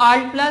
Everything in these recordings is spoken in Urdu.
Alt+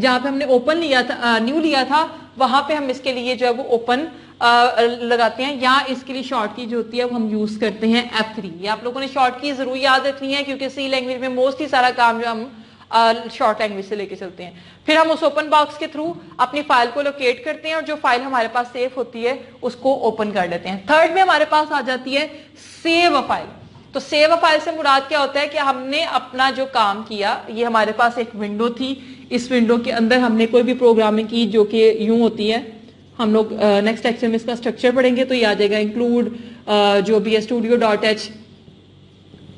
جہاں پہ ہم نے اوپن لیا تھا نیو لیا تھا وہاں پہ ہم اس کے لیے جو ہے وہ اوپن لگاتے ہیں, یا اس کے لیے شارٹ کی جو ہوتی ہے وہ ہم یوز کرتے ہیں F3. یہ آپ لوگوں نے شارٹ کی ضرور یاد رکھنی ہے کیونکہ سی لینگویج میں موسٹلی سارا کام جو ہم شارٹ لینگویج سے لے کے چلتے ہیں. پھر ہم اس اوپن باکس کے تھرو اپنی فائل کو لوکیٹ کرتے ہیں اور جو فائل ہمارے پاس سیو ہوتی ہے اس کو اوپن کر لیتے ہیں. تھرڈ میں ہمارے پاس آ جاتی ہے سیو اے فائل. تو سیو اے فائل سے مراد کیا ہوتا ہے کہ ہم نے اپنا جو کام کیا, یہ ہمارے پاس ایک ونڈو تھی, اس ونڈو کے اندر ہم نے کوئی بھی پروگرامنگ کی جو کہ یوں ہوتی ہے. ہم لوگ نیکسٹ لیکچر میں اس کا اسٹرکچر پڑھیں گے تو یہ آ جائے گا انکلوڈ جو بھی ہے studio.h.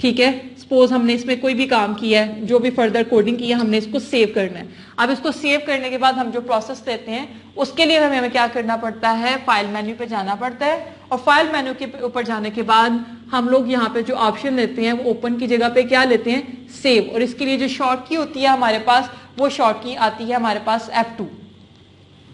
ٹھیک ہے, سپوز ہم نے اس میں کوئی بھی کام کیا ہے, جو بھی فردر کوڈنگ کی ہے, ہم نے اس کو سیو کرنا ہے. اب اس کو سیو کرنے کے بعد ہم جو پروسیس دیتے ہیں اس کے لیے ہمیں کیا کرنا پڑتا ہے, فائل مینیو پہ جانا پڑتا ہے, اور فائل مینیو کے اوپر جانے کے بعد ہم لوگ یہاں پہ جو آپشن لیتے ہیں وہ اوپن کی جگہ پہ کیا لیتے ہیں, سیو. اور اس کے لیے جو شارٹ کی ہوتی ہے ہمارے پاس, وہ شارٹ کی آتی ہے ہمارے پاس F2.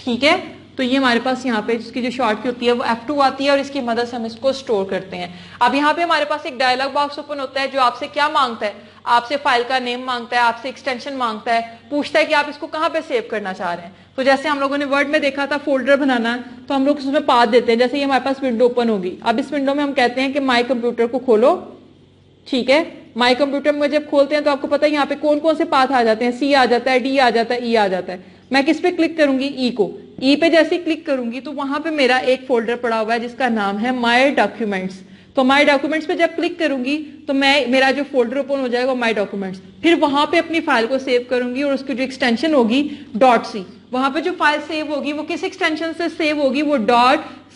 ٹھیک ہے, تو یہ ہمارے پاس یہاں پہ جس کی جو شارٹ کی ہوتی ہے وہ F2 آتی ہے, اور اس کی مدد سے ہم اس کو سٹور کرتے ہیں. اب یہاں پہ ہمارے پاس ایک ڈائلاگ باکس اوپن ہوتا ہے جو آپ سے کیا مانگتا ہے, آپ سے فائل کا نیم مانگتا ہے, آپ سے ایکسٹینشن مانگتا ہے, پوچھتا ہے کہ آپ اس کو کہاں پہ سیو کرنا چاہ رہے ہیں. تو جیسے ہم لوگوں نے ورڈ میں دیکھا تھا فولڈر بنانا, تو ہم لوگ اس میں پاتھ دیتے ہیں. جیسے یہ ہمارے پاس ونڈو اوپن ہوگی, اب اس ونڈو میں ہم کہتے ہیں کہ مائی کمپیوٹر کو کھولو. ٹھیک ہے, مائی کمپیوٹر میں جب کھولتے ہیں تو آپ کو پتا ہے یہاں پہ کون کون سے پاتھ آ جاتے ہیں, سی آ جاتا ہے, ڈی آ جاتا ہے, ای آ جاتا ہے. میں کس پہ کلک کروں گی, ای کو. ای پہ جیسے کلک کروں گی تو وہاں پہ میرا ایک فولڈر پڑا ہوا ہے جس کا نام ہے مائی ڈاکیومنٹس. تو مائی ڈاکیومنٹس پہ جب کلک کروں گی تو میرا جو فولڈر اوپن ہو جائے گا مائی ڈاکیومنٹس. پھر وہاں پہ اپنی فائل کو سیو کروں گی, اور اس کی جو ایکسٹینشن ہوگی .c. وہاں پہ جو فائل سیو ہوگی وہ کس ایکسٹینشن سے سیو ہوگی, وہ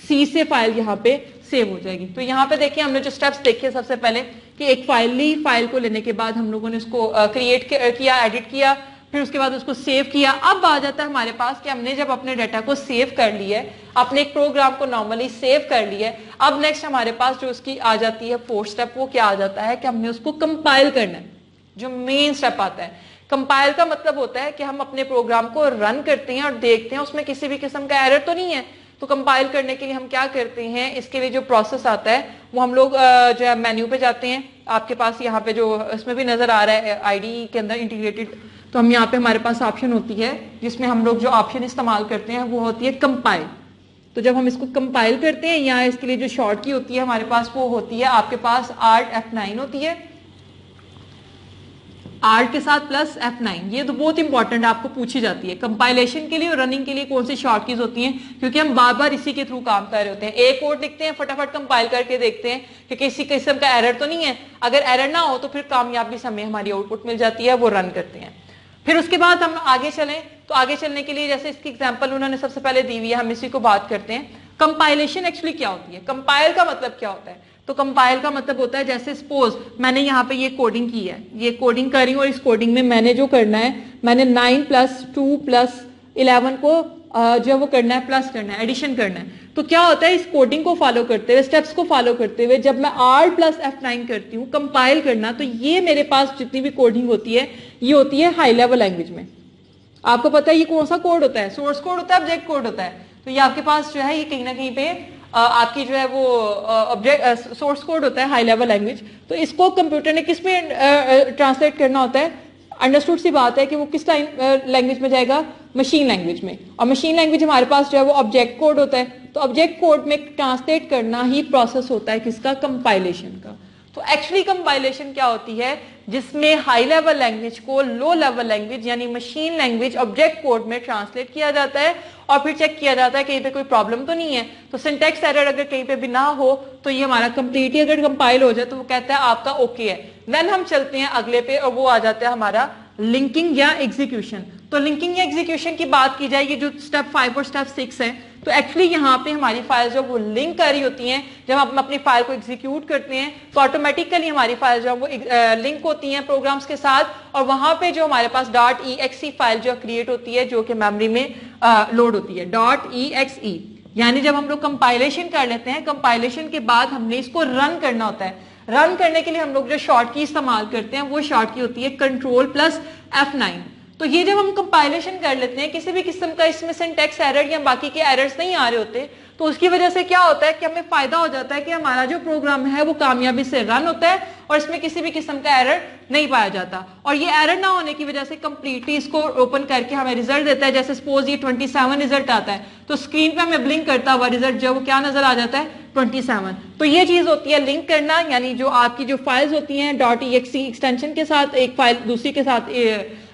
.c سے فائل یہاں پہ سیو ہو جائے گی. تو یہاں پہ دیکھیں ہم نے جو سٹیپس دیکھے سب سے پہلے کہ ایک فائل لی, فائل کو لینے کے بعد ہم لوگوں نے اس کو کریٹ کیا, ایڈٹ کیا, پھر اس کے بعد اس کو سیو کیا. اب آ جاتا ہے ہمارے پاس کہ ہم نے جب اپنے ڈیٹا کو سیو کر لیا ہے, اپنے ایک پروگرام کو نارملی سیو کر لیا ہے, اب نیکسٹ ہمارے پاس جو اس کی آ جاتی ہے فورتھ سٹیپ, وہ کیا آ جاتا ہے کہ ہم نے اس کو کمپائل کرنا ہے. جو مین سٹیپ آتا ہے کمپائل کا مطلب ہوتا ہے کہ ہم اپنے پروگرام کو رن کرتے ہیں اور دیکھتے ہیں اس میں کسی بھی قسم کا ایرر تو نہیں ہے. تو کمپائل کرنے کے لیے ہم کیا کرتے ہیں, اس کے لیے جو پروسیس آتا ہے وہ ہم لوگ جو ہے مینیو پہ جاتے ہیں. آپ کے پاس یہاں پہ جو اس میں بھی نظر آ رہا ہے IDE کے اندر انٹیگریٹڈ, تو ہم یہاں پہ ہمارے پاس آپشن ہوتی ہے جس میں ہم لوگ جو آپشن استعمال کرتے ہیں وہ ہوتی ہے کمپائل. تو جب ہم اس کو کمپائل کرتے ہیں, یا اس کے لیے جو شارٹ کی ہوتی ہے ہمارے پاس وہ ہوتی ہے آپ کے پاس Alt F9 ہوتی ہے, Alt کے ساتھ پلس F9. یہ تو بہت امپورٹنٹ آپ کو پوچھی جاتی ہے کمپائلیشن کے لیے اور رننگ کے لیے کون سی شارٹ کیز ہوتی ہیں, کیونکہ ہم بار بار اسی کے تھرو کام کر رہے ہوتے ہیں. ایک کوڈ لکھتے ہیں, فٹافٹ کمپائل کر کے دیکھتے ہیں کہ کسی قسم کا ایرر تو نہیں ہے. اگر ایرر نہ ہو تو پھر کامیابی سے ہمیں ہماری آؤٹ پٹ مل جاتی ہے, وہ رن کرتے ہیں. پھر اس کے بعد ہم آگے چلیں, تو آگے چلنے کے لیے جیسے اس کی ایگزامپل انہوں نے سب سے پہلے دی ہوئی ہے, ہم اسی کو بات کرتے ہیں. کمپائلیشن ایکچولی کیا ہوتی ہے, کمپائل کا مطلب کیا ہوتا ہے. تو کمپائل کا مطلب ہوتا ہے جیسے سپوز میں نے یہاں پہ یہ کوڈنگ کی ہے, یہ کوڈنگ کر رہی ہوں, اور اس کوڈنگ میں میں نے جو کرنا ہے, میں نے 9+2+11 کو جو ہے وہ کرنا ہے, پلس کرنا ہے, ایڈیشن کرنا ہے. تو کیا ہوتا ہے اس کوڈنگ کو فالو کرتے ہوئے, اسٹیپس کو فالو کرتے ہوئے جب میں Alt+F9 کرتی ہوں کمپائل کرنا, تو یہ میرے پاس جتنی بھی کوڈنگ ہوتی ہے یہ ہوتی ہے ہائی لیول لینگویج میں. آپ کو پتا ہے یہ کون سا کوڈ ہوتا ہے, سورس کوڈ ہوتا ہے, آبجیکٹ کوڈ ہوتا ہے. تو یہ آپ کے پاس جو ہے یہ کہیں نہ کہیں پہ آپ کی جو ہے وہ سورس کوڈ ہوتا ہے ہائی لیول لینگویج. تو اس کو کمپیوٹر نے کس میں ٹرانسلیٹ کرنا ہوتا ہے, انڈرسٹوڈ سی بات ہے کہ وہ کس لینگویج میں جائے گا, مشین لینگویج میں. اور مشین لینگویج ہمارے پاس جو ہے وہ آبجیکٹ کوڈ ہوتا ہے. تو آبجیکٹ کوڈ میں ٹرانسلیٹ کرنا ہی پروسیس ہوتا ہے کس کا, کمپائلیشن کا. تو ایکچولی کمپائلیشن کیا ہوتی ہے, جس میں ہائی لیول لینگویج کو لو لیول لینگویج یعنی مشین لینگویج آبجیکٹ کوڈ میں ٹرانسلیٹ کیا جاتا ہے, اور پھر چیک کیا جاتا ہے کہیں پہ کوئی پرابلم تو نہیں ہے. تو سنٹیکس ایرر اگر کہیں پہ بھی نہ ہو تو یہ ہمارا کمپلیٹلی اگر کمپائل ہو جائے تو وہ کہتا ہے آپ کا اوکے ہے. دین ہم چلتے ہیں اگلے پہ, اور وہ آ جاتا ہے ہمارا لنکنگ یا ایگزیکیوشن. تو لنکنگ یا ایگزیکیوشن کی بات کی جائے, یہ جو سٹیپ 5 اور سٹیپ 6 ہے, تو ایکچولی یہاں پہ ہماری فائل جو وہ لنک کر رہی ہوتی ہیں. جب ہم اپنی فائل کو ایگزیکیوٹ کرتے ہیں تو آٹومیٹیکلی ہماری فائل جو وہ لنک ہوتی ہیں پروگرامز کے ساتھ, اور وہاں پہ جو ہمارے پاس .exe فائل جو کریٹ ہوتی ہے جو کہ میموری میں لوڈ ہوتی ہے, .exe. یعنی جب ہم لوگ کمپائلیشن کر لیتے ہیں, کمپائلیشن کے بعد ہم نے اس کو رن کرنا ہوتا ہے. رن کرنے کے لیے ہم لوگ جو شارٹ کی استعمال کرتے ہیں وہ شارٹ کی ہوتی ہے Ctrl+F9. تو یہ جب ہم کمپائلیشن کر لیتے ہیں, کسی بھی قسم کا اس میں سنٹیکس ایرر یا باقی کے ایررز نہیں آ رہے ہوتے, تو اس کی وجہ سے کیا ہوتا ہے کہ ہمیں فائدہ ہو جاتا ہے کہ ہمارا جو پروگرام ہے وہ کامیابی سے رن ہوتا ہے, اور اس میں کسی بھی قسم کا ایرر نہیں پایا جاتا. اور یہ ایرر نہ ہونے کی وجہ سے کمپلیٹلی اس کو اوپن کر کے ہمیں ریزلٹ دیتا ہے. جیسے سپوز یہ 27 ریزلٹ آتا ہے تو اسکرین پہ ہمیں بلنک کرتا ہوا ریزلٹ جو وہ کیا نظر آ جاتا ہے 27. تو یہ چیز ہوتی ہے لنک کرنا, یعنی جو آپ کی جو فائلز ہوتی ہیں .exe ایکسٹینشن کے ساتھ ایک فائل دوسری کے ساتھ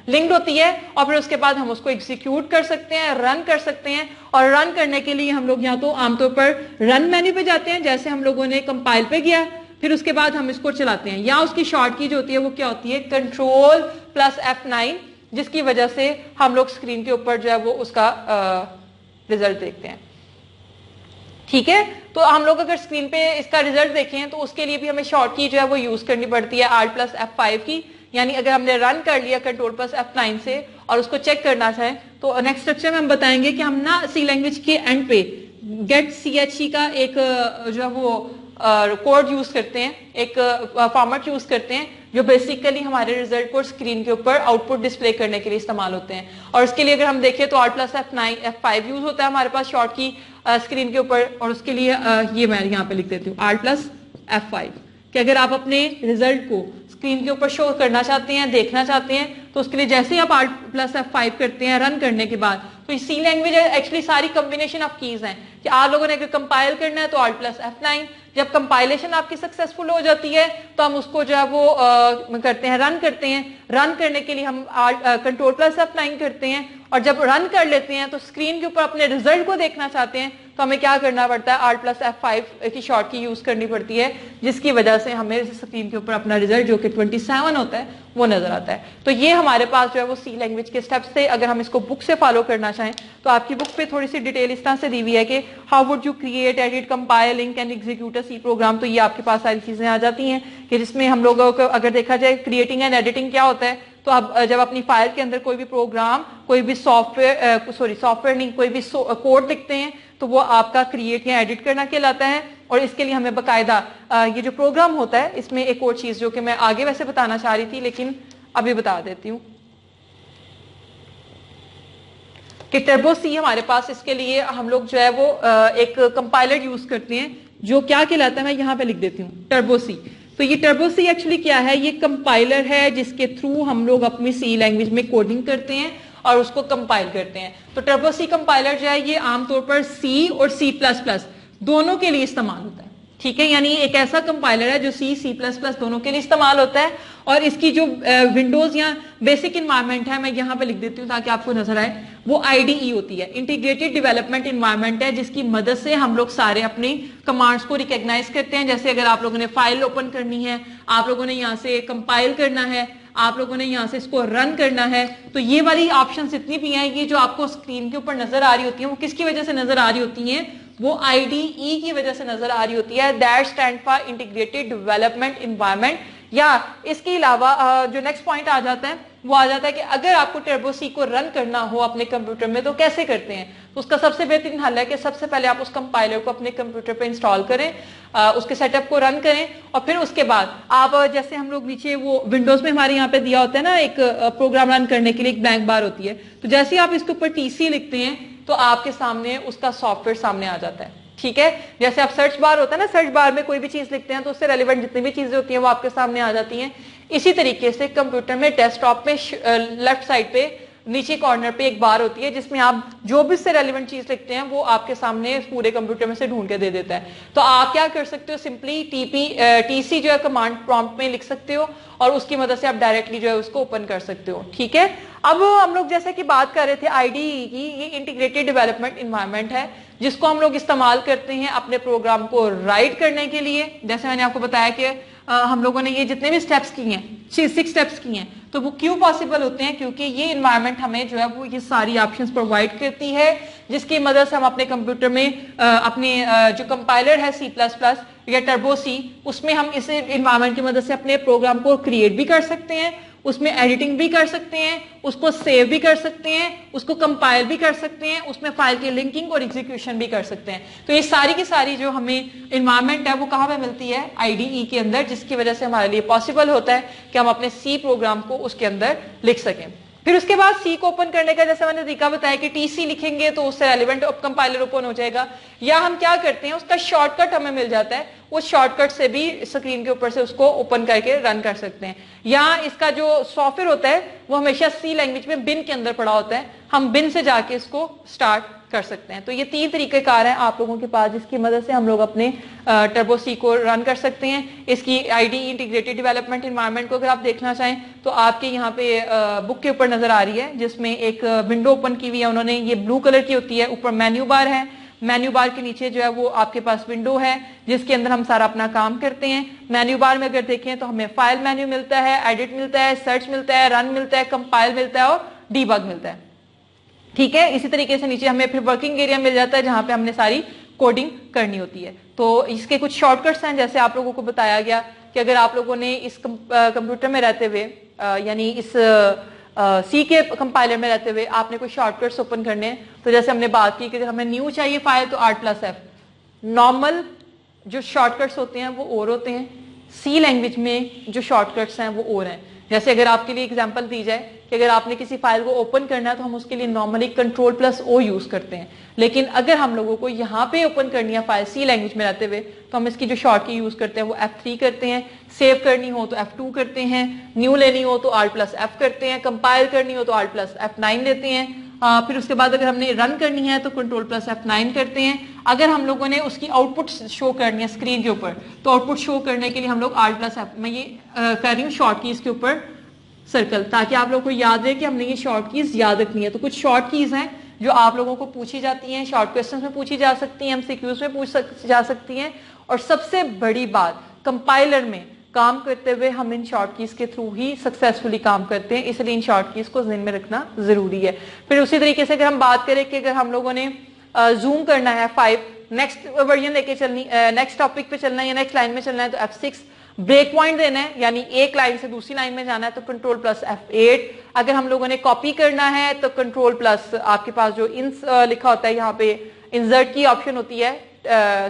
لنکڈ ہوتی ہے, اور پھر اس کے بعد ہم اس کو ایگزیکیوٹ کر سکتے ہیں, رن کر سکتے ہیں. اور رن کرنے کے لیے ہم لوگ یا تو عام طور پر رن مینیو پہ جاتے ہیں جیسے ہم لوگوں نے کمپائل پہ کیا, پھر اس کے بعد ہم اس کو چلاتے ہیں, یا اس کی شارٹ کی جو ہوتی ہے وہ کیا ہوتی ہے Ctrl+F9, جس کی وجہ سے ہم لوگ اسکرین کے اوپر جو ہے وہ اس کا ریزلٹ دیکھتے ہیں. ٹھیک ہے, تو ہم لوگ اگر اسکرین پہ اس کا ریزلٹ دیکھیں تو اس کے لیے بھی ہمیں شارٹ کی جو ہے وہ یوز کرنی پڑتی ہے Alt+F5 کی. یعنی اگر ہم نے رن کر لیا Ctrl+F9 سے اور اس کو چیک کرنا چاہیں تو نیکسٹ لیکچر میں ہم بتائیں گے کہ ہم نا سی لینگویج کے اینڈ پہ get.che کا ایک جو ہے وہ کوڈ یوز کرتے ہیں, ایک فارمیٹ یوز کرتے ہیں جو بیسیکلی ہمارے ریزلٹ کو اسکرین کے اوپر آؤٹ پٹ ڈسپلے کرنے کے لیے استعمال ہوتے ہیں. اور اس کے لیے اگر ہم دیکھیں تو Alt+F5 یوز ہوتا ہے ہمارے پاس شارٹ کی اسکرین کے اوپر, اور اس کے لیے یہ میں یہاں پہ لکھ دیتی ہوں Alt+F5 کہ اگر آپ اپنے ریزلٹ کو اسکرین کے اوپر شو کرنا چاہتے ہیں, دیکھنا چاہتے ہیں, تو اس کے لیے جیسے ہی آپ Alt+F5 کرتے ہیں رن کرنے کے بعد, تو سی لینگویج ایکچولی ساری کمبینیشن آف کیز ہیں کہ آپ لوگوں نے اگر کمپائل کرنا ہے تو Alt+F9, جب کمپائلیشن آپ کی سکسیسفل ہو جاتی ہے تو ہم اس کو جو ہے وہ کرتے ہیں رن کرتے ہیں. رن کرنے کے لیے ہم Ctrl+F9 کرتے ہیں, اور جب رن کر لیتے ہیں تو اسکرین کے اوپر اپنے ریزلٹ کو دیکھنا چاہتے ہیں تو ہمیں کیا کرنا پڑتا ہے Alt+F5 کی شارٹ کی یوز کرنی پڑتی ہے, جس کی وجہ سے ہمیں اسکرین کے اوپر اپنا ریزلٹ جو کہ 27 ہوتا ہے وہ نظر آتا ہے. تو یہ ہمارے پاس جو ہے وہ سی لینگویج کے اسٹیپس تھے. اگر ہم اس کو بک سے فالو کرنا چاہیں تو آپ کی بک پہ تھوڑی سی ڈیٹیل اس طرح سے دی ہوئی ہے کہ how would you create, edit, compile, link and execute a C program. تو یہ آپ کے پاس ساری چیزیں آ جاتی ہیں کہ جس میں ہم لوگوں کو اگر دیکھا جائے کریٹنگ اینڈ ایڈیٹنگ کیا ہوتا ہے, تو اب جب اپنی فائل کے اندر کوئی بھی پروگرام, کوئی بھی سافٹ ویئر نہیں, کوئی بھی کوڈ لکھتے ہیں تو وہ آپ کا کریٹ یا ایڈٹ کرنا کہلاتا ہے. اور اس کے لیے ہمیں باقاعدہ یہ جو پروگرام ہوتا ہے اس میں ایک اور چیز جو کہ میں آگے ویسے بتانا چاہ رہی تھی لیکن ابھی بتا دیتی ہوں کہ ٹربو سی ہمارے پاس, اس کے لیے ہم لوگ جو ہے وہ ایک کمپائلر یوز کرتے ہیں جو کیا کہلاتا ہے, میں یہاں پہ لکھ دیتی ہوں ٹربو سی. تو یہ ٹربو سی ایکچولی کیا ہے, یہ کمپائلر ہے جس کے تھرو ہم لوگ اپنی سی لینگویج میں کوڈنگ کرتے ہیں اور اس کو کمپائل کرتے ہیں. تو ٹربو سی کمپائلر جو ہے یہ عام طور پر سی اور C++ دونوں کے لیے استعمال ہوتا ہے. ٹھیک ہے, یعنی ایک ایسا کمپائلر ہے جو C++ دونوں کے لیے استعمال ہوتا ہے. اور اس کی جو ونڈوز یا بیسک انوائرمنٹ ہے میں یہاں پہ لکھ دیتی ہوں تاکہ آپ کو نظر آئے, وہ IDE ہوتی ہے, انٹیگریٹڈ ڈیولپمنٹ انوائرمنٹ ہے, جس کی مدد سے ہم لوگ سارے اپنی کمانڈس کو ریکگنائز کرتے ہیں. جیسے اگر آپ لوگوں نے فائل اوپن کرنی ہے, آپ لوگوں نے یہاں سے کمپائل کرنا ہے, آپ لوگوں نے یہاں سے اس کو رن کرنا ہے, تو یہ والی آپشنز اتنی بھی ہیں, یہ جو آپ کو اسکرین کے اوپر نظر آ رہی ہوتی ہیں وہ کس کی وجہ سے نظر آ رہی ہوتی ہیں, وہ IDE کی وجہ سے نظر آ رہی ہوتی ہے. That stand for integrated development environment. یا اس کے علاوہ جو نیکسٹ پوائنٹ آ جاتا ہے وہ آ جاتا ہے کہ اگر آپ کو ٹربو سی کو رن کرنا ہو اپنے کمپیوٹر میں تو کیسے کرتے ہیں. تو اس کا سب سے بہترین حل ہے کہ سب سے پہلے آپ اس کمپائلر کو اپنے کمپیوٹر پہ انسٹال کریں, اس کے سیٹ اپ کو رن کریں, اور پھر اس کے بعد آپ جیسے ہم لوگ نیچے وہ ونڈوز میں ہمارے یہاں پہ دیا ہوتا ہے نا ایک پروگرام رن کرنے کے لیے ایک بلینک بار ہوتی ہے, تو جیسے آپ اس کے اوپر TC لکھتے ہیں تو آپ کے سامنے اس کا سافٹ ویئر سامنے آ جاتا ہے. ٹھیک ہے, جیسے آپ سرچ بار ہوتا ہے نا, سرچ بار میں کوئی بھی چیز لکھتے ہیں تو اس سے ریلیونٹ جتنی بھی چیزیں ہوتی ہیں وہ آپ کے سامنے آ جاتی ہیں. اسی طریقے سے کمپیوٹر میں ڈیسک ٹاپ میں لیفٹ سائڈ پہ نیچے کارنر پہ ایک بار ہوتی ہے جس میں آپ جو بھی اس سے ریلیونٹ چیز لکھتے ہیں وہ آپ کے سامنے پورے کمپیوٹر میں سے ڈھونڈ کے دے دیتا ہے. تو آپ کیا کر سکتے ہو, سمپلی TC جو ہے کمانڈ پرومپٹ میں لکھ سکتے ہو اور اس کی مدد سے آپ ڈائریکٹلی جو ہے اس کو اوپن کر سکتے ہو. ٹھیک ہے, اب ہم لوگ جیسے کہ بات کر رہے تھے IDE کی, یہ انٹیگریٹڈ ڈیولپمنٹ انوائرمنٹ ہے جس کو ہم لوگ استعمال کرتے ہیں اپنے پروگرام کو رائٹ کرنے کے لیے. جیسے میں نے آپ کو بتایا کہ ہم لوگوں نے یہ جتنے بھی سٹیپس کی ہیں 6 سٹیپس کی ہیں, تو وہ کیوں پاسبل ہوتے ہیں, کیونکہ یہ انوائرمنٹ ہمیں جو ہے وہ یہ ساری آپشنز پرووائڈ کرتی ہے جس کی مدد سے ہم اپنے کمپیوٹر میں اپنے جو کمپائلر ہے C++ یا ٹربو سی, اس میں ہم اس انوائرمنٹ کی مدد سے اپنے پروگرام کو کریٹ بھی کر سکتے ہیں, اس میں ایڈیٹنگ بھی کر سکتے ہیں, اس کو سیو بھی کر سکتے ہیں, اس کو کمپائل بھی کر سکتے ہیں, اس میں فائل کی لنکنگ اور ایگزیکیوشن بھی کر سکتے ہیں. تو یہ ساری کی ساری جو ہمیں انوائرمنٹ ہے وہ کہاں پہ ملتی ہے, IDE کے اندر, جس کی وجہ سے ہمارے لیے پاسبل ہوتا ہے کہ ہم اپنے سی پروگرام کو اس کے اندر لکھ سکیں. پھر اس کے بعد سی کو اوپن کرنے کا جیسے میں نے طریقہ بتایا کہ ٹی سی لکھیں گے تو اس سے ریلیونٹ کمپائلر اوپن ہو جائے گا, یا ہم کیا کرتے ہیں اس کا شارٹ کٹ ہمیں مل جاتا ہے, اس شارٹ کٹ سے بھی اسکرین کے اوپر سے اس کو اوپن کر کے رن کر سکتے ہیں. یا اس کا جو سافٹ ویئر ہوتا ہے وہ ہمیشہ سی لینگویج میں بن کے اندر پڑا ہوتا ہے, ہم بن سے جا کے اس کو اسٹارٹ کر سکتے ہیں. تو یہ 3 طریقہ کار ہیں آپ لوگوں کے پاس جس کی مدد سے ہم لوگ اپنے ٹربو سی کو رن کر سکتے ہیں. اس کی I D integrated development environment کو اگر آپ دیکھنا چاہیں تو آپ کے یہاں پہ بک کے اوپر نظر آ رہی ہے جس میں ایک ونڈو اوپن کی ہوئی ہے انہوں نے, یہ بلو کلر کی ہوتی ہے, اوپر مینیو بار ہے, مینیو بار کے نیچے جو ہے وہ آپ کے پاس ونڈو ہے جس کے اندر ہم سارا اپنا کام کرتے ہیں. مینیو بار میں اگر دیکھیں تو ہمیں فائل مینیو ملتا ہے, ایڈٹ ملتا ہے, سرچ ملتا ہے, رن ملتا ہے, کمپائل ملتا ہے اور ڈی بگ ملتا ہے. ٹھیک ہے, اسی طریقے سے نیچے ہمیں پھر ورکنگ ایریا مل جاتا ہے جہاں پہ ہم نے ساری کوڈنگ کرنی ہوتی ہے. تو اس کے کچھ شارٹ کٹس ہیں جیسے آپ لوگوں کو بتایا گیا کہ اگر آپ لوگوں نے اس کمپیوٹر میں رہتے ہوئے یعنی اس سی کے کمپائلر میں رہتے ہوئے آپ نے کوئی شارٹ کٹس اوپن کرنے ہیں تو جیسے ہم نے بات کی کہ اگر ہمیں نیو چاہیے فائل تو Alt+F. نارمل جو شارٹ کٹس ہوتے ہیں وہ اور ہوتے ہیں, سی لینگویج میں جو شارٹ کٹس ہیں وہ اور ہیں. جیسے اگر آپ کے لیے اگزامپل دی جائے کہ اگر آپ نے کسی فائل کو اوپن کرنا ہے تو ہم اس کے لیے نارملی Ctrl+O یوز کرتے ہیں, لیکن اگر ہم لوگوں کو یہاں پہ اوپن کرنی ہے فائل سی لینگویج میں رہتے ہوئے تو ہم اس کی جو شارٹ کی یوز کرتے ہیں وہ F3 کرتے ہیں, سیو کرنی ہو تو F2 کرتے ہیں, نیو لینی ہو تو Alt+F کرتے ہیں, کمپائل کرنی ہو تو Alt+F9 لیتے ہیں, پھر اس کے بعد اگر ہم نے رن کرنی ہے تو Ctrl+F9 کرتے ہیں. اگر ہم لوگوں نے اس کی آؤٹ پٹ شو کرنی ہے اسکرین کے اوپر تو آؤٹ پٹ شو کرنے کے لیے ہم لوگ Alt+F, میں یہ کر رہی ہوں شارٹ کیز کے اوپر سرکل تاکہ آپ لوگوں کو یاد رہے کہ ہم نے یہ شارٹ کیز یاد رکھنی ہے. تو کچھ شارٹ کیز ہیں جو آپ لوگوں کو پوچھی جاتی ہیں, شارٹ کوسچنز میں پوچھی جا سکتی ہیں, MCQs میں پوچھ جا سکتی ہیں, اور سب سے بڑی بات کمپائلر میں کام کرتے ہوئے ہم ان شارٹ کیز کے تھرو ہی سکسیسفلی کام کرتے ہیں, اس لیے ان شارٹ کیز کو ذہن میں رکھنا ضروری ہے. پھر اسی طریقے سے اگر ہم بات کریں کہ اگر ہم لوگوں نے زوم کرنا ہے 5 نیکسٹ ورژن لے کے چلنی, نیکسٹ ٹاپک پہ چلنا ہے یا نیکسٹ لائن میں چلنا ہے تو F6, بریک پوائنٹ دینا ہے یعنی ایک لائن سے دوسری لائن میں جانا ہے تو Ctrl+F8. اگر ہم لوگوں نے کاپی کرنا ہے تو Ctrl+ آپ کے پاس جو لکھا ہوتا ہے یہاں پہ انسرٹ کی آپشن ہوتی ہے,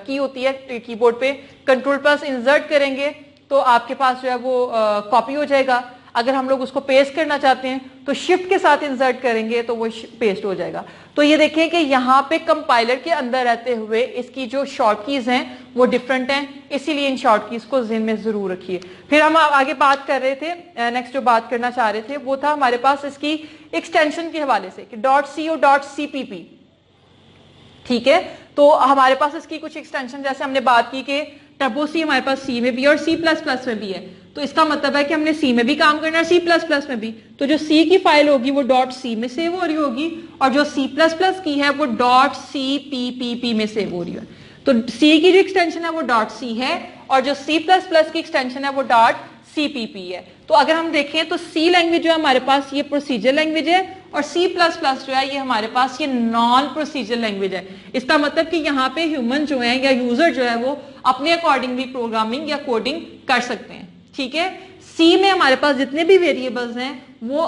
کی ہوتی ہے کی بورڈ پہ, Ctrl+ انسرٹ کریں گے تو آپ کے پاس جو ہے وہ کاپی ہو جائے گا. اگر ہم لوگ اس کو پیسٹ کرنا چاہتے ہیں تو شفٹ کے ساتھ انسرٹ کریں گے تو وہ پیسٹ ہو جائے گا. تو یہ دیکھیں کہ یہاں پہ کمپائلر کے اندر رہتے ہوئے اس کی جو شارٹ کیز ہیں وہ ڈفرنٹ ہیں, اسی لیے ان شارٹ کیز کو ذہن میں ضرور رکھیے. پھر ہم آگے بات کر رہے تھے, نیکسٹ جو بات کرنا چاہ رہے تھے وہ تھا ہمارے پاس اس کی ایکسٹینشن کے حوالے سے کہ .c اور .cpp. ٹھیک ہے, تو ہمارے پاس اس کی کچھ ایکسٹینشن جیسے ہم نے بات کی کہ ٹربو سی ہمارے پاس سی میں بھی اور C++ میں بھی ہے, تو اس کا مطلب ہے کہ ہم نے سی میں بھی کام کرنا ہے C++ میں بھی. تو جو سی کی فائل ہوگی وہ .c میں سیو ہو رہی ہوگی اور جو C++ کی ہے وہ .cpp میں سیو ہو رہی ہے. تو سی کی جو ایکسٹینشن ہے وہ .c ہے اور جو C++ کی ایکسٹینشن ہے وہ .cpp ہے. تو اگر ہم دیکھیں تو سی لینگویج جو ہے ہمارے پاس یہ پروسیجر لینگویج ہے اور C++ جو ہے یہ ہمارے پاس یہ نان پروسیجر لینگویج ہے. اس کا مطلب کہ یہاں پہ ہیومن جو ہے یا یوزر جو ہے وہ اپنے اکارڈنگ بھی پروگرامنگ یا کوڈنگ کر سکتے ہیں. ٹھیک ہے, سی میں ہمارے پاس جتنے بھی ویریبلز ہیں وہ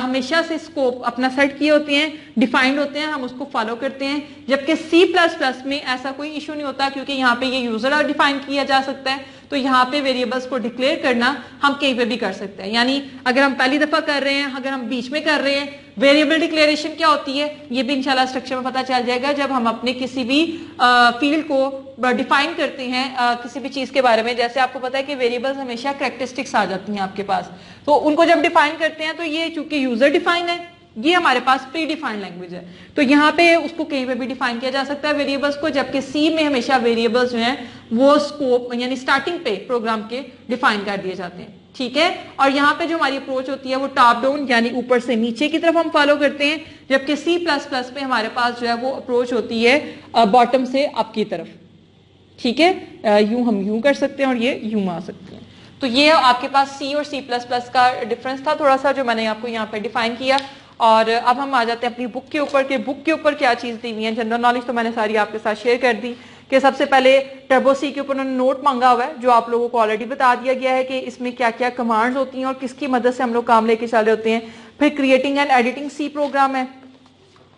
ہمیشہ سے اسکوپ اپنا سیٹ کیے ہوتے ہیں, ڈیفائنڈ ہوتے ہیں, ہم اس کو فالو کرتے ہیں. جبکہ C++ میں ایسا کوئی ایشو نہیں ہوتا کیونکہ یہاں پہ یہ یوزر ڈیفائن کیا جا سکتا ہے, تو یہاں پہ ویریبلز کو ڈکلیئر کرنا ہم کہیں پہ بھی کر سکتے ہیں. یعنی اگر ہم پہلی دفعہ کر رہے ہیں, اگر ہم بیچ میں کر رہے ہیں, ویریبل ڈکلیریشن کیا ہوتی ہے یہ بھی انشاءاللہ اسٹرکچر میں پتہ چل جائے گا جب ہم اپنے کسی بھی فیلڈ کو ڈیفائن کرتے ہیں کسی بھی چیز کے بارے میں. جیسے آپ کو پتا ہے کہ ویریبلز ہمیشہ کریکٹرسٹکس آ جاتی ہیں آپ کے پاس, تو ان کو جب ڈیفائن کرتے ہیں تو یہ چونکہ یوزر ڈیفائن ہے, یہ ہمارے پاس پری ڈیفائنڈ لینگویج ہے, تو یہاں پہ اس کو کہیں پہ بھی ڈیفائن کیا جا سکتا ہے ویریبلز کو. جبکہ سی میں ہمیشہ ویریبلز جو ہیں وہ اسکوپ یعنی سٹارٹنگ پہ پروگرام کے ڈیفائن کر دیے جاتے ہیں. ٹھیک ہے, اور یہاں پہ جو ہماری اپروچ ہوتی ہے وہ ٹاپ ڈاؤن یعنی اوپر سے نیچے کی طرف ہم فالو کرتے ہیں, جبکہ C++ پہ ہمارے پاس جو ہے وہ اپروچ ہوتی ہے باٹم سے اپ کی طرف. ٹھیک ہے, یوں ہم یوں کر سکتے ہیں اور یہ یوں آ سکتے ہیں. تو یہ آپ کے پاس C اور C++ کا ڈفرنس تھا تھوڑا سا جو میں نے آپ کو یہاں پہ ڈیفائن کیا. اور اب ہم آ جاتے ہیں اپنی بک کے اوپر کہ بک کے اوپر کیا چیز دی ہوئی ہے. جنرل نالج تو میں نے ساری آپ کے ساتھ شیئر کر دی کہ سب سے پہلے ٹربو سی کے اوپر انہوں نے نوٹ مانگا ہوا ہے جو آپ لوگوں کو آلریڈی بتا دیا گیا ہے کہ اس میں کیا کیا کمانڈز ہوتی ہیں اور کس کی مدد سے ہم لوگ کام لے کے چل رہے ہوتے ہیں. پھر creating and editing C program ہے.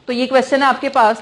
تو یہ کویسچن ہے آپ کے پاس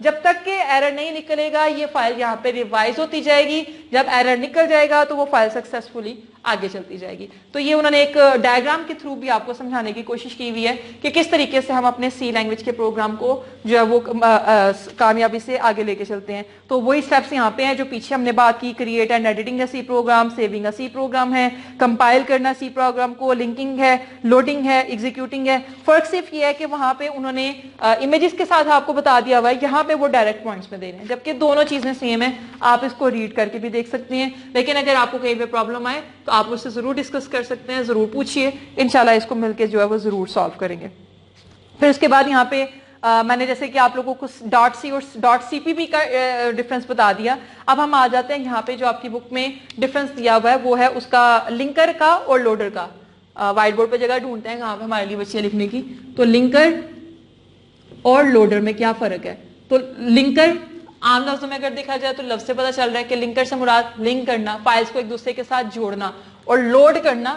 جب تک کہ ایرر نہیں نکلے گا یہ فائل یہاں پہ ریوائز ہوتی جائے گی. جب ایرر نکل جائے گا تو وہ فائل سکسیسفلی آگے چلتی جائے گی. تو یہ انہوں نے ایک ڈائیگرام کے تھرو بھی آپ کو سمجھانے کی کوشش کی ہوئی ہے کہ کس طریقے سے ہم اپنے سی لینگویج کے پروگرام کو جو ہے وہ کامیابی سے آگے لے کے چلتے ہیں. تو وہی اسٹیپس یہاں پہ ہیں جو پیچھے ہم نے بات کی. Create and editing a C program, saving a C program ہے, کمپائل کرنا سی پروگرام کو, لنکنگ ہے, لوڈنگ ہے, ایگزیکیوٹنگ ہے. فرق صرف یہ ہے کہ وہاں پہ انہوں نے امیجز کے ساتھ آپ کو بتا دیا ہوا ہے, یہاں پہ وہ ڈائریکٹ پوائنٹس میں دے رہے ہیں, جبکہ دونوں چیزیں سیم ہیں. آپ اس کو ریڈ کر کے بھی دیکھ سکتے ہیں, لیکن اگر آپ کو کہیں پہ پرابلم آئے تو آپ اس سے ضرور ڈسکس کر سکتے ہیں, ضرور پوچھیے, انشاءاللہ اس کو مل کے جو ہے وہ ضرور سالو کریں گے. پھر اس کے بعد یہاں پہ میں نے جیسے کہ آپ لوگوں کو ڈاٹ سی اور ڈاٹ سی پی پی کا ڈفرنس بتا دیا. اب ہم آ جاتے ہیں یہاں پہ جو آپ کی بک میں ڈفرنس دیا ہوا ہے وہ ہے اس کا لنکر کا اور لوڈر کا. وائٹ بورڈ پہ جگہ ڈھونڈتے ہیں کہاں پہ ہمارے لیے بچے لکھنے کی. تو لنکر اور لوڈر میں کیا فرق ہے؟ تو لنکر عام لفظوں میں اگر دیکھا جائے تو لفظ سے پتہ چل رہا ہے کہ لنکر سے مراد لنک کرنا, فائلز کو ایک دوسرے کے ساتھ جوڑنا, اور لوڈ کرنا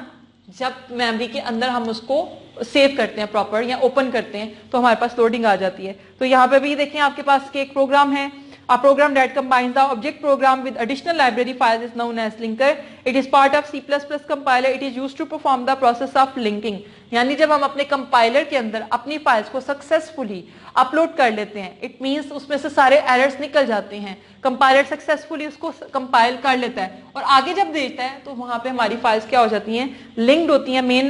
جب میموری کے اندر ہم اس کو سیو کرتے ہیں پراپر یا اوپن کرتے ہیں تو ہمارے پاس لوڈنگ آ جاتی ہے. تو یہاں پہ بھی دیکھیں آپ کے پاس ایک پروگرام ہے. A program that combines the object program with additional library files is known as linker. It is part of C++ compiler. It is used to perform the process of linking. یعنی جب ہم اپنے کمپائلر کے اندر اپنی فائلز کو سکسیسفلی اپلوڈ کر لیتے ہیں, اٹ مینس اس میں سے سارے ایررز نکل جاتے ہیں, کمپائلر سکسیسفلی اس کو کمپائل کر لیتا ہے اور آگے جب دیتا ہے تو وہاں پہ ہماری فائلز کیا ہو جاتی ہیں, لنکڈ ہوتی ہیں. مین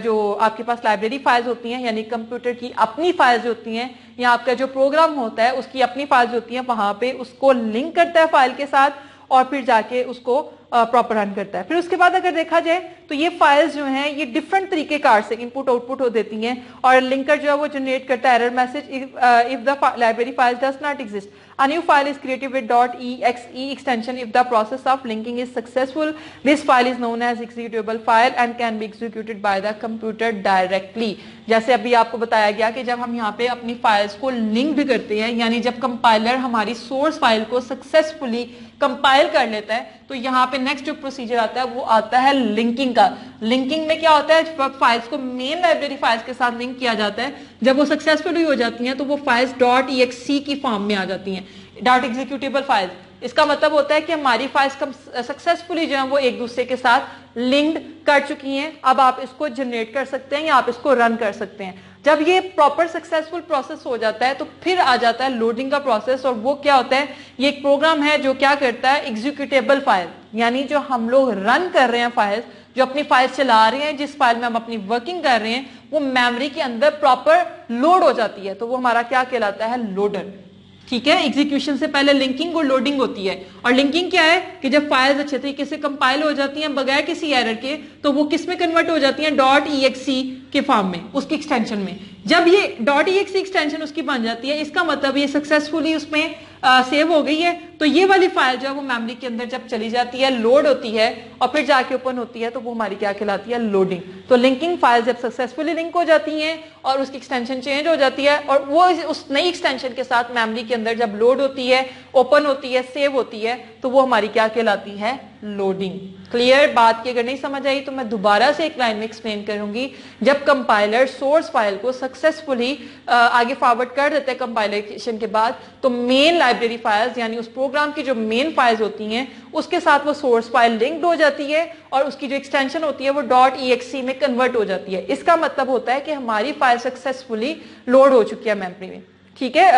جو آپ کے پاس لائبریری فائلز ہوتی ہیں یعنی کمپیوٹر کی اپنی فائلز ہوتی ہیں یا آپ کا جو پروگرام ہوتا ہے اس کی اپنی فائلز ہوتی ہیں, وہاں پہ اس کو لنک کرتا ہے فائل کے ساتھ اور پھر جا کے اس کو پراپر رن کرتا ہے. پھر اس کے بعد اگر دیکھا جائے تو یہ فائلز جو ہیں یہ ڈفرنٹ طریقے کار سے ان پٹ آؤٹ پٹ ہو دیتی ہیں, اور لنکر جو ہے وہ جنریٹ کرتا ہے error message if the library file does not exist. A new file is created with .exe extension if the process of linking is successful. This file is known as executable file and can be executed by the computer directly. جیسے ابھی آپ کو بتایا گیا کہ جب ہم یہاں پہ اپنی فائلز کو لنکڈ کرتے ہیں یعنی جب کمپائلر ہماری سورس فائل کو سکسیسفلی کمپائل کر لیتا ہے تو یہاں پہ نیکسٹ جو پروسیجر آتا ہے وہ آتا ہے لنکنگ کا. لنکنگ میں کیا ہوتا ہے, فائلز کو مین لائبریری فائلز کے ساتھ لنک کیا جاتا ہے. جب وہ سکسیسفلی ہو جاتی ہیں تو وہ فائلز .exe کی فارم میں آ جاتی ہیں, ڈاٹ ایگزیکیوٹیبل فائلز. اس کا مطلب ہوتا ہے کہ ہماری فائلز سکسیسفلی جو ہیں وہ ایک دوسرے کے ساتھ لنکڈ کر چکی ہیں. اب آپ اس کو جنریٹ کر سکتے ہیں یا آپ اس کو رن کر سکتے ہیں. جب یہ پراپر سکسیسفل پروسیس ہو جاتا ہے تو پھر آ جاتا ہے لوڈنگ کا پروسیس, اور وہ کیا ہوتا ہے, یہ ایک پروگرام ہے جو کیا کرتا ہے, ایگزیکیوٹیبل فائل یعنی جو ہم لوگ رن کر رہے ہیں فائلز, جو اپنی فائل چلا رہے ہیں, جس فائل میں ہم اپنی ورکنگ کر رہے ہیں وہ میموری کے اندر پراپر لوڈ ہو جاتی ہے تو وہ ہمارا کیا کہلاتا ہے, لوڈر. ٹھیک ہے, ایگزیکیوشن سے پہلے لنکنگ اور لوڈنگ ہوتی ہے. اور لنکنگ کیا ہے کہ جب فائلز اچھے طریقے سے کمپائل ہو جاتی ہیں بغیر کسی ایرر کے تو وہ کس میں کنورٹ ہو جاتی ہیں, .exe کے فارم میں, اس کی ایکسٹینشن میں. جب یہ .exe ایکسٹینشن اس کی بن جاتی ہے اس کا مطلب یہ سکسیسفلی اس میں سیو ہو گئی ہے. تو یہ والی فائل جو ہے وہ میموری کے اندر جب چلی جاتی ہے, لوڈ ہوتی ہے اور پھر جا کے اوپن ہوتی ہے تو وہ ہماری کیا کہلاتی ہے, لوڈنگ. تو لنکنگ فائل جب سکسیسفلی لنک ہو جاتی ہیں اور اس کی ایکسٹینشن چینج ہو جاتی ہے اور وہ اس نئی ایکسٹینشن کے ساتھ میموری کے اندر جب لوڈ ہوتی ہے, اوپن ہوتی ہے, سیو ہوتی ہے تو وہ ہماری کیا کہلاتی ہے, لوڈنگ. کلیئر بات کی اگر نہیں سمجھ آئی تو میں دوبارہ سے ایک لائن میں ایکسپلین کروں گی. جب کمپائلر سورس فائل کو سکسیسفلی آگے فارورڈ کر دیتا ہے کمپائلیشن کے بعد تو مین لائبریری فائلز یعنی اس پروگرام کی جو مین فائلز ہوتی ہیں اس کے ساتھ وہ سورس فائل لنکڈ ہو جاتی ہے اور اس کی جو ایکسٹینشن ہوتی ہے وہ .exe میں کنورٹ ہو جاتی ہے. اس کا مطلب ہوتا ہے کہ ہماری فائل سکسیسفلی لوڈ ہو چکی ہے میموری میں. ٹھیک ہے,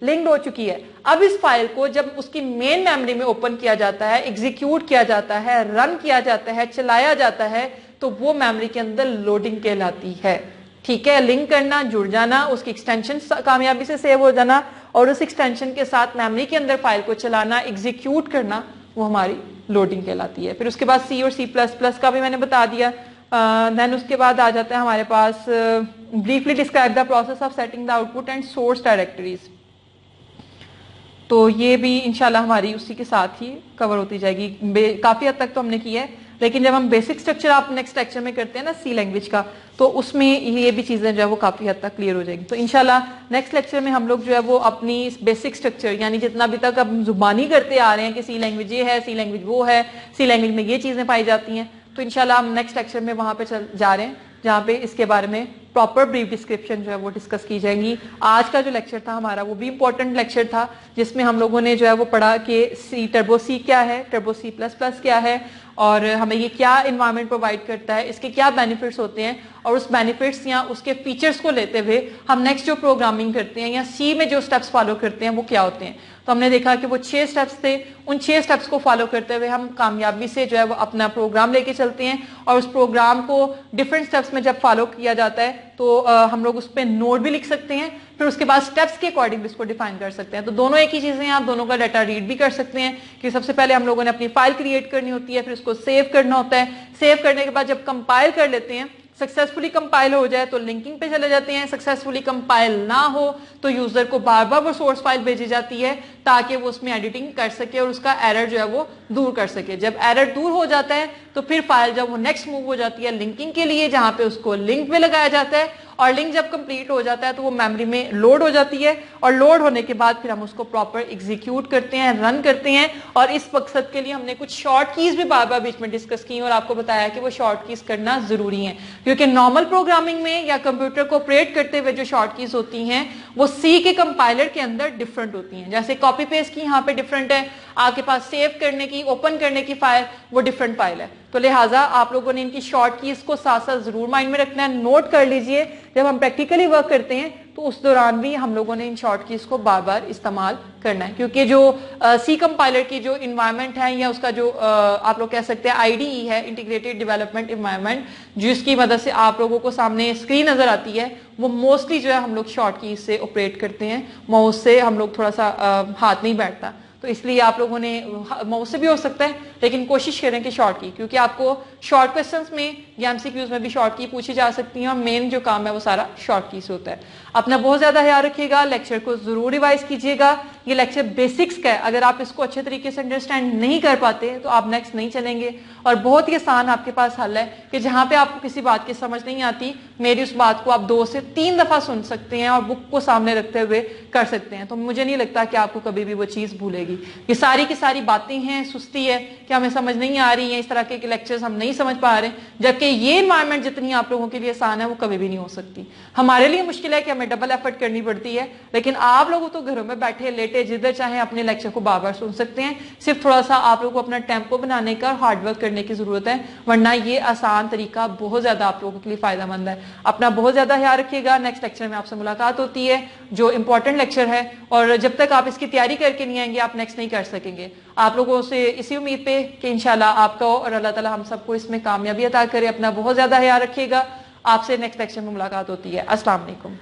لنکڈ ہو چکی ہے. اب اس فائل کو جب اس کی مین میموری میں اوپن کیا جاتا ہے, ایگزیکیوٹ کیا جاتا ہے, رن کیا جاتا ہے, چلایا جاتا ہے تو وہ میموری کے اندر لوڈنگ کہلاتی ہے. ٹھیک ہے, لنک کرنا, جڑ جانا, اس کی ایکسٹینشن کامیابی سے سیو ہو جانا اور اس ایکسٹینشن کے ساتھ میموری کے اندر فائل کو چلانا, ایگزیکیوٹ کرنا, وہ ہماری لوڈنگ کہلاتی ہے. پھر اس کے بعد سی اور C++ کا بھی میں نے بتا دیا. دین اس کے بعد آ جاتا ہے ہمارے پاس briefly describe the process of setting the output and source directories. تو یہ بھی انشاءاللہ ہماری اسی کے ساتھ ہی کور ہوتی جائے گی. کافی حد تک تو ہم نے کی ہے لیکن جب ہم بیسک اسٹرکچر آپ نیکسٹ لیکچر میں کرتے ہیں نا سی لینگویج کا تو اس میں یہ بھی چیزیں جو ہے وہ کافی حد تک کلیئر ہو جائیں گی. تو انشاءاللہ نیکسٹ لیکچر میں ہم لوگ جو ہے وہ اپنی بیسک اسٹرکچر یعنی جتنا ابھی تک ہم زبانی کرتے آ رہے ہیں کہ سی لینگویج یہ ہے, سی لینگویج وہ ہے, سی لینگویج میں یہ چیزیں پائی جاتی ہیں, تو انشاءاللہ ہم نیکسٹ لیکچر میں وہاں پہ جا رہے ہیں. جہاں پہ اس کے بارے میں پراپر بریف ڈسکرپشن جو ہے وہ ڈسکس کی جائیں گی. آج کا جو لیکچر تھا ہمارا وہ بھی امپورٹنٹ لیکچر تھا, جس میں ہم لوگوں نے جو ہے وہ پڑھا کہ ٹربو سی کیا ہے, ٹربو سی پلس پلس کیا ہے, اور ہمیں یہ کیا انوائرمنٹ پرووائڈ کرتا ہے, اس کے کیا بینیفٹس ہوتے ہیں, اور اس بینیفٹس یا اس کے فیچرز کو لیتے ہوئے ہم نیکسٹ جو پروگرامنگ کرتے ہیں یا سی میں جو اسٹیپس فالو کرتے ہیں وہ کیا ہوتے ہیں. تو ہم نے دیکھا کہ وہ 6 اسٹیپس تھے, ان 6 اسٹیپس کو فالو کرتے ہوئے ہم کامیابی سے جو ہے وہ اپنا پروگرام لے کے چلتے ہیں, اور اس پروگرام کو ڈفرینٹ اسٹیپس میں جب فالو کیا جاتا ہے تو ہم لوگ اس پہ نوٹ بھی لکھ سکتے ہیں, پھر اس کے بعد اسٹیپس کے اکارڈنگ اس کو ڈیفائن کر سکتے ہیں. تو دونوں ایک ہی چیزیں ہیں, آپ دونوں کا ڈیٹا ریڈ بھی کر سکتے ہیں کہ سب سے پہلے ہم لوگوں نے اپنی فائل کریٹ کرنی ہوتی ہے, پھر اس کو سیو کرنا ہوتا ہے, سیو کرنے کے بعد جب کمپائل کر لیتے ہیں, سکسیسفلی کمپائل ہو جائے تو لنکنگ پہ چلے جاتے ہیں, سکسیسفلی کمپائل نہ ہو تو یوزر کو بار بار وہ سورس فائل بھیجی جاتی ہے تاکہ وہ اس میں ایڈیٹنگ کر سکے اور اس کا ایرر جو ہے وہ دور کر سکے. جب ایرر دور ہو جاتا ہے تو پھر فائل جب وہ نیکسٹ موو ہو جاتی ہے لنکنگ کے لیے, جہاں پہ اس کو لنک پہ لگایا جاتا ہے, اور لنک جب کمپلیٹ ہو جاتا ہے تو وہ میموری میں لوڈ ہو جاتی ہے, اور لوڈ ہونے کے بعد پھر ہم اس کو پراپر ایگزیکیوٹ کرتے ہیں, رن کرتے ہیں. اور اس مقصد کے لیے ہم نے کچھ شارٹ کیز بھی بار بار بیچ میں ڈسکس کی اور آپ کو بتایا کہ وہ شارٹ کیز کرنا ضروری ہیں, کیونکہ نارمل پروگرامنگ میں یا کمپیوٹر کو آپریٹ کرتے ہوئے جو شارٹ کیز ہوتی ہیں وہ سی کے کمپائلر کے اندر ڈفرنٹ ہوتی ہیں. جیسے کاپی پیسٹ کی یہاں پہ ڈفرنٹ ہے, آپ کے پاس سیو کرنے کی, اوپن کرنے کی فائل وہ ڈفرنٹ فائل ہے. تو لہٰذا آپ لوگوں نے ان کی شارٹ کیز کو ساتھ ساتھ ضرور مائنڈ میں رکھنا ہے, نوٹ کر لیجئے. جب ہم پریکٹیکلی ورک کرتے ہیں تو اس دوران بھی ہم لوگوں نے ان شارٹ کیز کو بار بار استعمال کرنا ہے, کیونکہ جو سی کمپائلر کی جو انوائرمنٹ ہے یا اس کا جو آپ لوگ کہہ سکتے ہیں آئی ڈی ای ہے, انٹیگریٹڈ ڈیولپمنٹ انوائرمنٹ, جس کی مدد سے آپ لوگوں کو سامنے اسکرین نظر آتی ہے, وہ موسٹلی جو ہے ہم لوگ شارٹ کیز سے آپریٹ کرتے ہیں. ماؤس سے ہم لوگ تھوڑا سا ہاتھ نہیں بیٹھتا, تو اس لیے آپ لوگوں نے ماؤس سے بھی ہو سکتا ہے لیکن کوشش کریں کہ شارٹ کی, کیونکہ آپ کو شارٹ کوسچنس میں یا ایم سی کیوز میں بھی شارٹ کی پوچھی جا سکتی ہیں, اور مین جو کام ہے وہ سارا شارٹ کی سے ہوتا ہے. اپنا بہت زیادہ خیال رکھیے گا, لیکچر کو ضرور ریوائز کیجیے گا. یہ لیکچر بیسکس کا ہے, اگر آپ اس کو اچھے طریقے سے انڈرسٹینڈ نہیں کر پاتے تو آپ نیکسٹ نہیں چلیں گے. اور بہت ہی آسان آپ کے پاس حل ہے کہ جہاں پہ آپ کو کسی بات کی سمجھ نہیں آتی, میری اس بات کو آپ 2 سے 3 دفعہ سن سکتے ہیں اور بک کو سامنے رکھتے ہوئے کر سکتے ہیں. تو مجھے نہیں لگتا کہ آپ کو کبھی بھی وہ چیز بھولے گی. یہ ساری کی ساری باتیں ہیں سستی ہے کہ ہمیں سمجھ نہیں آ رہی ہیں, اس طرح کے لیکچرز ہم نہیں سمجھ پا رہے, جبکہ یہ انوائرمنٹ جتنی آپ لوگوں کے لیے آسان ہے وہ کبھی بھی نہیں ہو سکتی. ہمارے لیے مشکل ہے کہ ہمیں ڈبل ایفرٹ کرنی پڑتی ہے, لیکن آپ لوگوں تو گھروں میں بیٹھے لیٹے جدھر چاہیں اپنے لیکچر کو بار بار سن سکتے ہیں. صرف تھوڑا سا آپ لوگوں کو اپنا ٹیمپو بنانے کا, ہارڈ ورک کرنے کی ضرورت ہے, ورنہ یہ آسان طریقہ بہت زیادہ آپ لوگوں کے لیے فائدہ مند ہے. اپنا بہت زیادہ خیال رکھیے گا. نیکسٹ لیکچر میں آپ سے ملاقات ہوتی ہے جو امپورٹنٹ لیکچر ہے, اور جب تک آپ اس کی تیاری کر کے نہیں آئیں گے آپ نیکسٹ نہیں کر سکیں گے. آپ لوگوں سے اسی امید پہ کہ انشاءاللہ آپ کو اور اللہ تعالی ہم سب کو اس میں کامیابی عطا کرے. اپنا بہت زیادہ خیال رکھیے گا. آپ سے نیکسٹ لیکچر میں ملاقات ہوتی ہے. السلام علیکم.